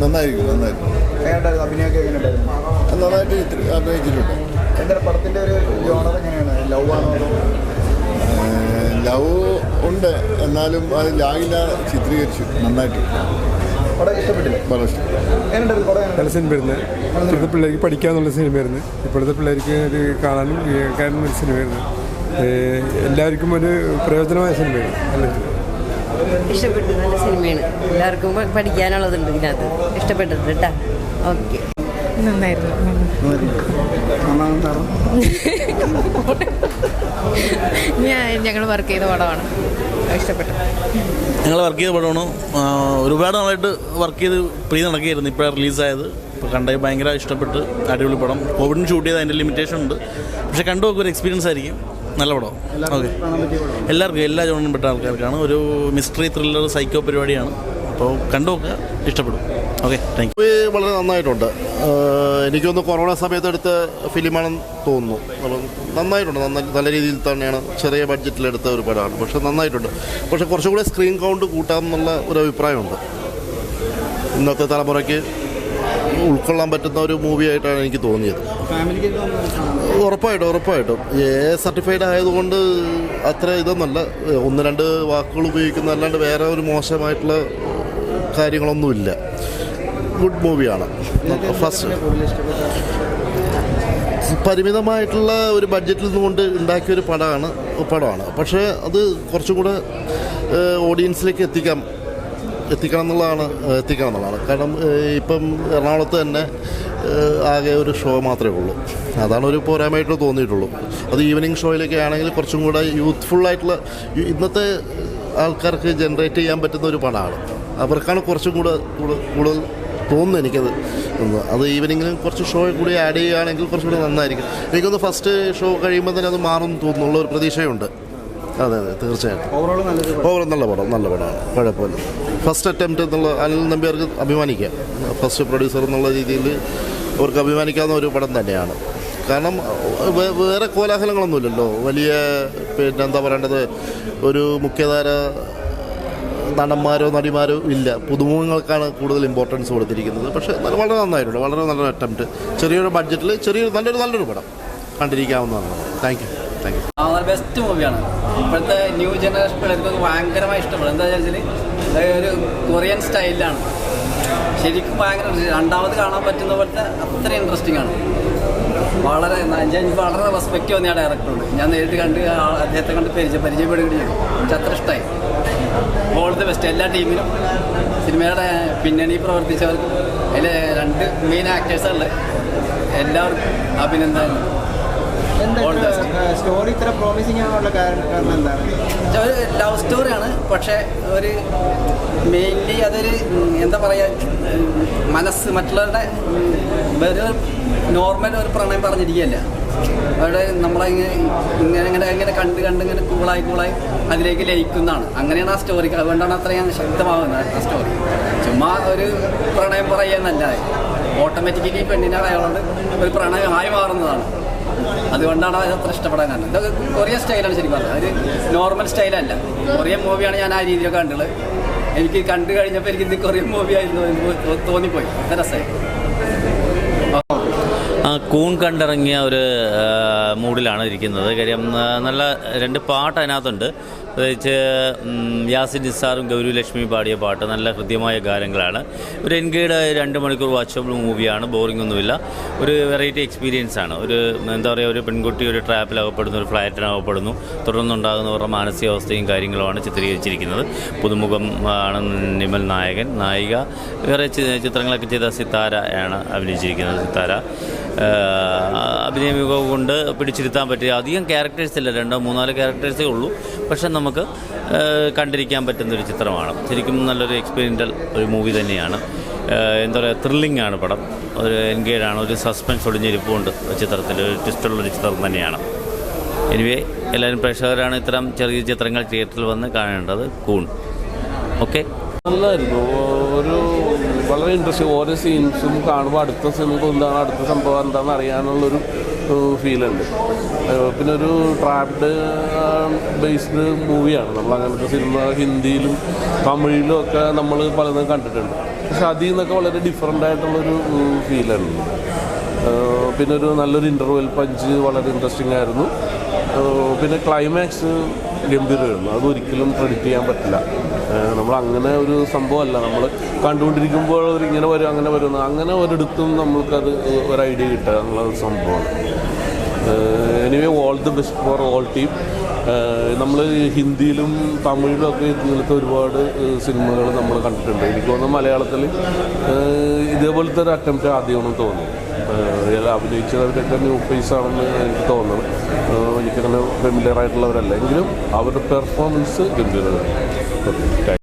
നന്നായിരിക്കും. എങ്ങനെയുണ്ടായിരുന്നു അഭിനയമൊക്കെ? എങ്ങനെയുണ്ടായിരുന്നു? നന്നായിട്ട് അഭിനയിച്ചിട്ടുണ്ട്. എന്താണ് പടത്തിൻ്റെ ഒരു ജോണർ എങ്ങനെയാണ്? ലവ് ആണോ? ലവ് ഉണ്ട്, എന്നാലും അത് ലാഗില്ലാതെ ചിത്രീകരിച്ചു നന്നായിട്ട്. പടം ഇഷ്ടപ്പെട്ടില്ല? വളരെ ഇഷ്ടപ്പെട്ടു. എങ്ങനെയുണ്ടായിരുന്നു പടം? നല്ല സിനിമയായിരുന്നു. ഇപ്പോഴത്തെ പിള്ളേർക്ക് പഠിക്കാനുള്ള സിനിമയായിരുന്നു. ഇപ്പോഴത്തെ പിള്ളേർക്ക് ഇത് കാണാനും കേൾക്കാനും ഒരു സിനിമയായിരുന്നു. എല്ലാവർക്കും ഒരു പ്രയോജനമായ സിനിമയാണ്. നല്ല ഇഷ്ടപ്പെട്ടു. നല്ല സിനിമയാണ്. എല്ലാവർക്കും പഠിക്കാനുള്ളതുണ്ട് ഇതിനകത്ത്. ഇഷ്ടപ്പെട്ടത് കേട്ടോ. ഓക്കെ, നന്നായിരുന്നു. ഞങ്ങൾ വർക്ക് ചെയ്ത പടമാണ്. ഇഷ്ടപ്പെട്ടു. ഞങ്ങൾ വർക്ക് ചെയ്ത പടമാണ്. ഒരുപാട് നാളായിട്ട് വർക്ക് ചെയ്ത് നടക്കുകയായിരുന്നു. ഇപ്പോഴാണ് റിലീസായത്. ഇപ്പോൾ കണ്ടത് ഭയങ്കര ഇഷ്ടപ്പെട്ട്. അടിപൊളി പടം. കോവിഡിന് ഷൂട്ട് ചെയ്ത് അതിൻ്റെ ലിമിറ്റേഷൻ ഉണ്ട്. പക്ഷേ കണ്ടു നോക്കുക, ഒരു എക്സ്പീരിയൻസ് ആയിരിക്കും. നല്ല പടം. ഓക്കെ, എല്ലാവർക്കും, എല്ലാ ജോണിനും പെട്ട ആൾക്കാർക്കാണ്. ഒരു മിസ്റ്ററി ത്രില്ലർ സൈക്കോ പരിപാടിയാണ്. അപ്പോൾ കണ്ടു നോക്കുക, ഇഷ്ടപ്പെടും. Okay, thank U. വളരെ നന്നായിട്ടുണ്ട്. എനിക്കൊന്ന് കൊറോണ സമയത്ത് എടുത്ത ഫിലിമാണെന്ന് തോന്നുന്നു. നന്നായിട്ടുണ്ട്. നല്ല രീതിയിൽ തന്നെയാണ്. ചെറിയ ബഡ്ജറ്റിലെടുത്ത ഒരു പടമാണ്. പക്ഷെ നന്നായിട്ടുണ്ട്. പക്ഷെ കുറച്ചും കൂടെ സ്ക്രീൻ കൗണ്ട് കൂട്ടാമെന്നുള്ള ഒരു അഭിപ്രായമുണ്ട്. ഇന്നത്തെ തലമുറയ്ക്ക് ഉൾക്കൊള്ളാൻ പറ്റുന്ന ഒരു മൂവിയായിട്ടാണ് എനിക്ക് തോന്നിയത്. ഉറപ്പായിട്ടും സർട്ടിഫൈഡ് ആയതുകൊണ്ട് അത്ര ഇതൊന്നല്ല. 1-2 വാക്കുകൾ ഉപയോഗിക്കുന്ന അല്ലാണ്ട് വേറെ ഒരു മോശമായിട്ടുള്ള കാര്യങ്ങളൊന്നുമില്ല. ഗുഡ് മൂവിയാണ്. ഫസ്റ്റ് പരിമിതമായിട്ടുള്ള ഒരു ബഡ്ജറ്റിൽ നിന്നുകൊണ്ട് ഉണ്ടാക്കിയൊരു പടമാണ്. പക്ഷേ അത് കുറച്ചും കൂടെ ഓഡിയൻസിലേക്ക് എത്തിക്കണം എന്നുള്ളതാണ്. കാരണം ഇപ്പം എറണാകുളത്ത് തന്നെ ആകെ ഒരു ഷോ മാത്രമേ ഉള്ളൂ. അതാണ് ഒരു പോരായ്മയായിട്ട് തോന്നിയിട്ടുള്ളൂ. അത് ഈവനിങ് ഷോയിലൊക്കെ ആണെങ്കിൽ കുറച്ചും കൂടെ യൂത്ത്ഫുള്ളായിട്ടുള്ള ഇന്നത്തെ ആൾക്കാർക്ക് ജനറേറ്റ് ചെയ്യാൻ പറ്റുന്ന ഒരു പടമാണ്. അവർക്കാണ് കുറച്ചും കൂടുതൽ തോന്നുന്നു എനിക്കത്. അത് ഈവനിങ്ങിലും കുറച്ച് ഷോ കൂടി ആഡ് ചെയ്യുകയാണെങ്കിൽ കുറച്ചുകൂടി നന്നായിരിക്കും. എനിക്കൊന്ന് ഫസ്റ്റ് ഷോ കഴിയുമ്പോൾ തന്നെ അത് മാറുമെന്ന് തോന്നുന്നുള്ള ഒരു പ്രതീക്ഷയുണ്ട്. അതെ, തീർച്ചയായിട്ടും. ഓവറോൾ നല്ല പടമാണ്. കുഴപ്പമില്ല. ഫസ്റ്റ് അറ്റംപ്റ്റ് എന്നുള്ള അനിൽ നമ്പ്യാർക്ക് അഭിമാനിക്കാം. ഫസ്റ്റ് പ്രൊഡ്യൂസർ എന്നുള്ള രീതിയിൽ അവർക്ക് അഭിമാനിക്കാവുന്ന ഒരു പടം തന്നെയാണ്. കാരണം വേറെ കോലാഹലങ്ങളൊന്നുമില്ലല്ലോ. വലിയ എന്താ പറയേണ്ടത്, ഒരു മുഖ്യധാര നടന്മാരോ നടിമാരോ ഇല്ല. പുതുമുഖങ്ങൾക്കാണ് കൂടുതൽ ഇമ്പോർട്ടൻസ് കൊടുത്തിരിക്കുന്നത്. പക്ഷേ വളരെ നന്നായിട്ടുണ്ട്. വളരെ നല്ലൊരു അറ്റംപ്റ്റ്. ചെറിയൊരു ബഡ്ജറ്റിൽ നല്ലൊരു പടം കണ്ടിരിക്കാവുന്നതാണ്. Thank you. ബെസ്റ്റ് മൂവിയാണ്. ഇപ്പോഴത്തെ ന്യൂ ജനറേഷൻ പിള്ളേർക്ക് ഭയങ്കരമായി ഇഷ്ടപ്പെടും. എന്താ വെച്ചാൽ ഒരു കൊറിയൻ സ്റ്റൈലിലാണ്. ശരിക്കും ഭയങ്കര രണ്ടാമത് കാണാൻ പറ്റുന്ന പോലത്തെ അത്ര ഇൻട്രസ്റ്റിംഗ് ആണ്. ഞാൻ വളരെ റെസ്പെക്റ്റ് തോന്നിയ ഡയറക്ടറുണ്ട്. ഞാൻ നേരിട്ട് അദ്ദേഹത്തെ കണ്ട് പരിചയപ്പെടുകയും ചെയ്തു. എനിക്ക് അത്ര ഇഷ്ടമായി. ഓൾ ദി ബെസ്റ്റ് എല്ലാ ടീമിനും. സിനിമയുടെ പിന്നണി പ്രവർത്തിച്ചവർക്കും അതിലെ 2 മെയിൻ ആക്ടേഴ്സുള്ളത് എല്ലാവർക്കും അഭിനന്ദനം. സ്റ്റോറി ഇത്ര പ്രോമിസിംഗ് ആവാനുള്ള കാരണം എന്താണ്? ഒരു ലവ് സ്റ്റോറിയാണ്. പക്ഷേ ഒരു മെയിൻലി അതൊരു എന്താ പറയുക, മറ്റുള്ളവരുടെ ഒരു നോർമൽ ഒരു പ്രണയം പറഞ്ഞിരിക്കുകയല്ല. അവിടെ ഇങ്ങനെ കണ്ട് കൂളായി അതിലേക്ക് ലയിക്കുന്നതാണ്. അങ്ങനെയാണ് ആ സ്റ്റോറി. അതുകൊണ്ടാണ് അത്രയും ശക്തമാകുന്നത് ആ സ്റ്റോറി. ചുമ്മാ ഒരു പ്രണയം പറയുകയെന്നല്ലാതെ ഓട്ടോമാറ്റിക്കലി പെണ്ണിനെ അയാളോട് ഒരു പ്രണയമായി മാറുന്നതാണ്. അതുകൊണ്ടാണ് അത് അത്ര ഇഷ്ടപ്പെടാൻ കാരണം. ഇതൊക്കെ കൊറിയൻ സ്റ്റൈലാണ് ശരിക്കും പറഞ്ഞത്. ഒരു നോർമൽ സ്റ്റൈലല്ല. കൊറിയൻ മൂവിയാണ് ഞാൻ ആ രീതിയിലൊക്കെ കണ്ടുള്ളത്. എനിക്ക് കണ്ടു കഴിഞ്ഞപ്പോൾ എനിക്ക് ഇത് കൊറിയൻ മൂവി ആയിരുന്നു തോന്നിപ്പോയി. രസമായി. കൂൺ കണ്ടിറങ്ങിയ ഒരു മൂഡിലാണ് ഇരിക്കുന്നത്. കാര്യം നല്ല 2 പാട്ട് അതിനകത്തുണ്ട്. പ്രത്യേകിച്ച് യാസിൻ നിസാറും ഗൗരി ലക്ഷ്മി പാടിയ പാട്ട് നല്ല ഹൃദ്യമായ ഗാനങ്ങളാണ്. ഒരു എൻഗേഡ് 2 മണിക്കൂർ വാച്ചബിൾ മൂവിയാണ്. ബോറിംഗ് ഒന്നുമില്ല. ഒരു വെറൈറ്റി എക്സ്പീരിയൻസ് ആണ്. ഒരു എന്താ പറയുക, ഒരു പെൺകുട്ടി ഒരു ട്രാപ്പിലകപ്പെടുന്നു, ഒരു ഫ്ലാറ്റിനകപ്പെടുന്നു. തുടർന്നുണ്ടാകുന്നവരുടെ മാനസികാവസ്ഥയും കാര്യങ്ങളുമാണ് ചിത്രീകരിച്ചിരിക്കുന്നത്. പുതുമുഖം ആണ് നിമൽ നായകൻ. നായിക വേറെ ചിത്രങ്ങളൊക്കെ ചെയ്ത സിത്താര ആണ് അഭിനയിച്ചിരിക്കുന്നത്. സിത്താര അഭിനയ മികവ് കൊണ്ട് പിടിച്ചിരുത്താൻ പറ്റിയ അധികം ക്യാരക്ടേഴ്സ് ഇല്ല. 2-3 ക്യാരക്ടേഴ്സേ ഉള്ളൂ. പക്ഷെ നമുക്ക് കണ്ടിരിക്കാൻ പറ്റുന്നൊരു ചിത്രമാണ്. ശരിക്കും നല്ലൊരു എക്സ്പീരിയൻ്റൽ ഒരു മൂവി തന്നെയാണ്. എന്താ പറയുക, ത്രില്ലിംഗ് ആണ് പടം. ഒരു എൻഗേജാണ്. ഒരു സസ്പെൻസ് ഒളിഞ്ഞിരിപ്പുണ്ട് ചിത്രത്തിൽ. ഒരു ട്വിസ്റ്റുള്ളൊരു ചിത്രം തന്നെയാണ്. എനിവേ, എല്ലാവരും പ്രേക്ഷകരാണ് ഇത്തരം ചെറിയ ചിത്രങ്ങൾ തിയേറ്ററിൽ വന്ന് കാണേണ്ടത്. കൂൺ. ഓക്കെ, നല്ലായിരുന്നു. ഒരു വളരെ ഇൻട്രസ്റ്റിംഗ്. ഓരോ സീൻസും കാണുമ്പോൾ അടുത്ത സിനിമ എന്താണ്, അടുത്ത സംഭവം എന്താണെന്ന് അറിയാനുള്ളൊരു ഫീലുണ്ട്. പിന്നെ ഒരു ട്രാപ്ഡ് ബേസ്ഡ് മൂവിയാണ്. നമ്മൾ അങ്ങനത്തെ സിനിമ ഹിന്ദിയിലും തമിഴിലും ഒക്കെ നമ്മൾ പലതും കണ്ടിട്ടുണ്ട്. പക്ഷെ അതിൽ നിന്നൊക്കെ വളരെ ഡിഫറെൻ്റ് ആയിട്ടുള്ളൊരു ഫീലാണ്. പിന്നെ ഒരു നല്ലൊരു ഇൻ്റർവെൽ പഞ്ച് വളരെ ഇൻട്രസ്റ്റിംഗ് ആയിരുന്നു. പിന്നെ ക്ലൈമാക്സ് ഗംഭീരമായിരുന്നു. അതൊരിക്കലും പ്രെഡിക്റ്റ് ചെയ്യാൻ പറ്റില്ല. നമ്മൾ അങ്ങനെ ഒരു സംഭവമല്ല നമ്മൾ കണ്ടുകൊണ്ടിരിക്കുമ്പോൾ ഇങ്ങനെ വരും അങ്ങനെ വരുന്നു, അങ്ങനെ ഒരിടത്തും നമ്മൾക്കത് ഒരു ഐഡിയ കിട്ടുക എന്നുള്ള ഒരു സംഭവമാണ്. Anyway all the best for all team. നമ്മൾ ഹിന്ദിയിലും തമിഴിലും ഒക്കെ ഇങ്ങനത്തെ ഒരുപാട് സിനിമകൾ നമ്മൾ കണ്ടിട്ടുണ്ട്. എനിക്ക് തോന്നുന്നു മലയാളത്തിൽ ഇതേപോലത്തെ ഒരു അറ്റംപ്റ്റ് ആദ്യമാണെന്ന് തോന്നുന്നു. അഭിനയിച്ചവരൊക്കെ ന്യൂ ഫേസ് ആണെന്ന് എനിക്ക് തോന്നുന്നു. എനിക്കങ്ങനെ ഫെമിലിയർ ആയിട്ടുള്ളവരല്ല എങ്കിലും അവരുടെ പെർഫോമൻസ് ഗംഭീരമാണ്. Okay, thank U.